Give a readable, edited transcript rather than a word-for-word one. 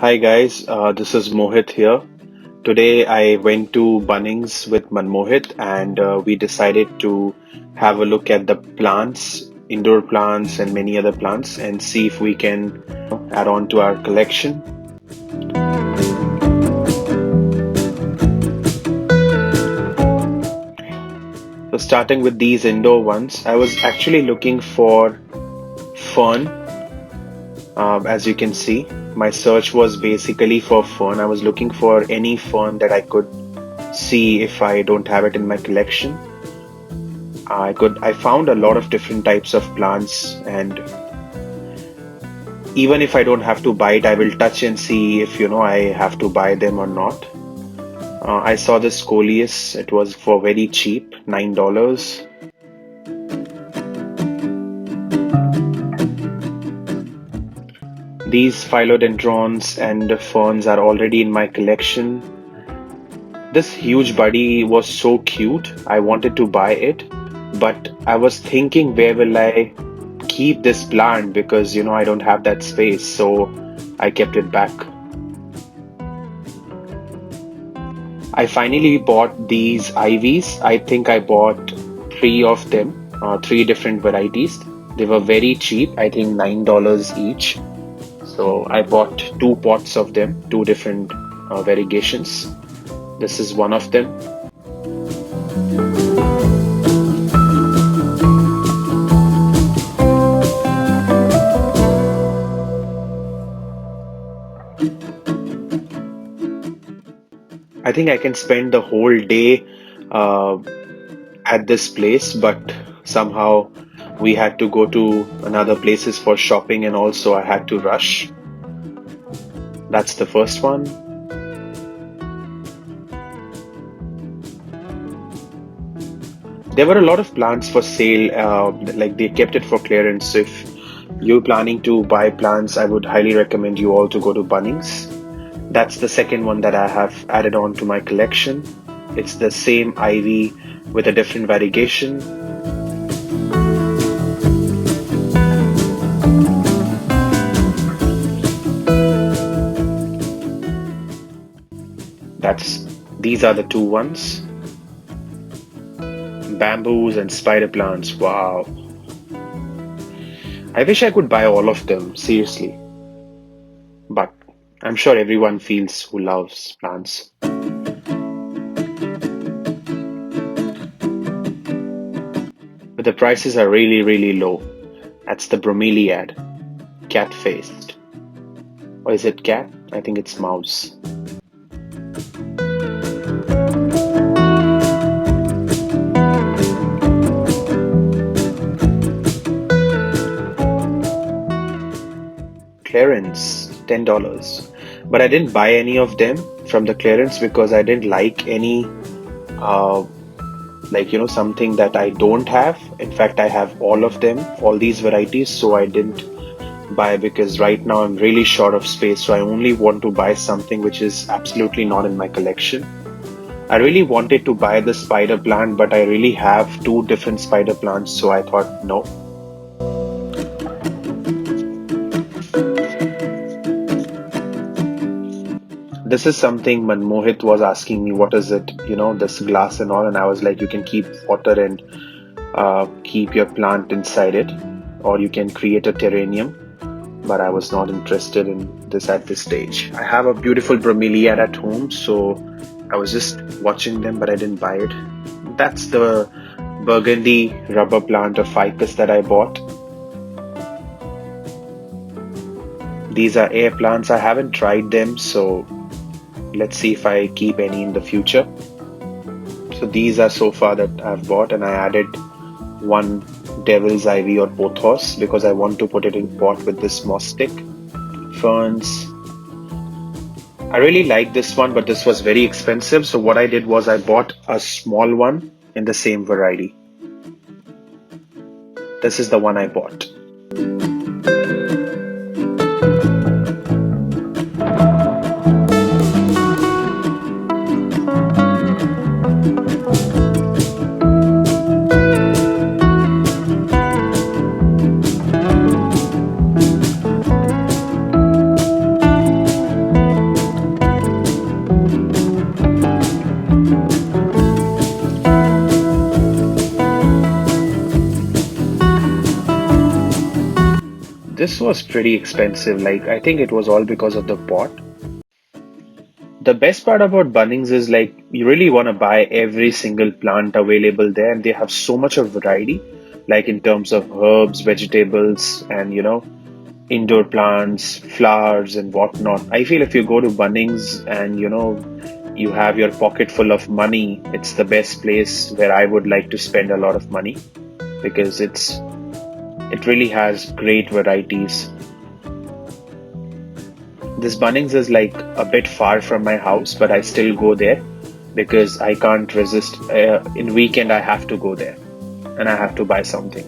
Hi guys, this is Mohit here. Today I went to Bunnings with Manmohit and we decided to have a look at the plants, indoor plants and many other plants and see if we can add on to our collection. So starting with these indoor ones, I was actually looking for fern. As you can see, my search was basically for fern. I was looking for any fern that I could see if I don't have it in my collection. I found a lot of different types of plants, and even if I don't have to buy it, I will touch and see if I have to buy them or not. I saw this coleus. It was for very cheap, $9. These phylodendrons and ferns are already in my collection. This huge buddy was so cute. I wanted to buy it, but I was thinking, where will I keep this plant, because I don't have that space, so I kept it back. I finally bought these ivies. I think I bought three of them, three different varieties. They were very cheap, I think $9 each. So I bought two pots of them, two different variegations. This is one of them. I think I can spend the whole day at this place, but somehow we had to go to another places for shopping, and also I had to rush. That's the first one. There were a lot of plants for sale, like they kept it for clearance. So if you're planning to buy plants, I would highly recommend you all to go to Bunnings. That's the second one that I have added on to my collection. It's the same ivy with a different variegation. These are the two ones. Bamboos and spider plants. Wow. I wish I could buy all of them, seriously. But I'm sure everyone feels who loves plants. But the prices are really, really low. That's the bromeliad, cat-faced. Or is it cat? I think it's mouse. Clearance, $10. But I didn't buy any of them from the clearance because I didn't like any something that I don't have. In fact, I have all of them, all these varieties, so I didn't buy, because right now I'm really short of space, so I only want to buy something which is absolutely not in my collection. I really wanted to buy the spider plant, but I really have two different spider plants, so I thought no. This is something Manmohit was asking me, what is it, this glass and all, and I was like, you can keep water and keep your plant inside it, or you can create a terrarium, but I was not interested in this at this stage. I have a beautiful bromeliad at home, so I was just watching them, but I didn't buy it. That's the Burgundy rubber plant of Ficus that I bought. These are air plants. I haven't tried them, so let's see if I keep any in the future. So these are so far that I've bought, and I added one devil's ivy or pothos because I want to put it in pot with this moss stick. Ferns. I really like this one, but this was very expensive. So what I did was I bought a small one in the same variety. This is the one I bought. This was pretty expensive. Like, I think it was all because of the pot. The best part about Bunnings is like you really want to buy every single plant available there, and they have so much of variety, like in terms of herbs, vegetables, and indoor plants, flowers, and whatnot. I feel if you go to Bunnings and you have your pocket full of money, it's the best place where I would like to spend a lot of money because it really has great varieties. This Bunnings is like a bit far from my house, but I still go there because I can't resist. In weekend, I have to go there and I have to buy something.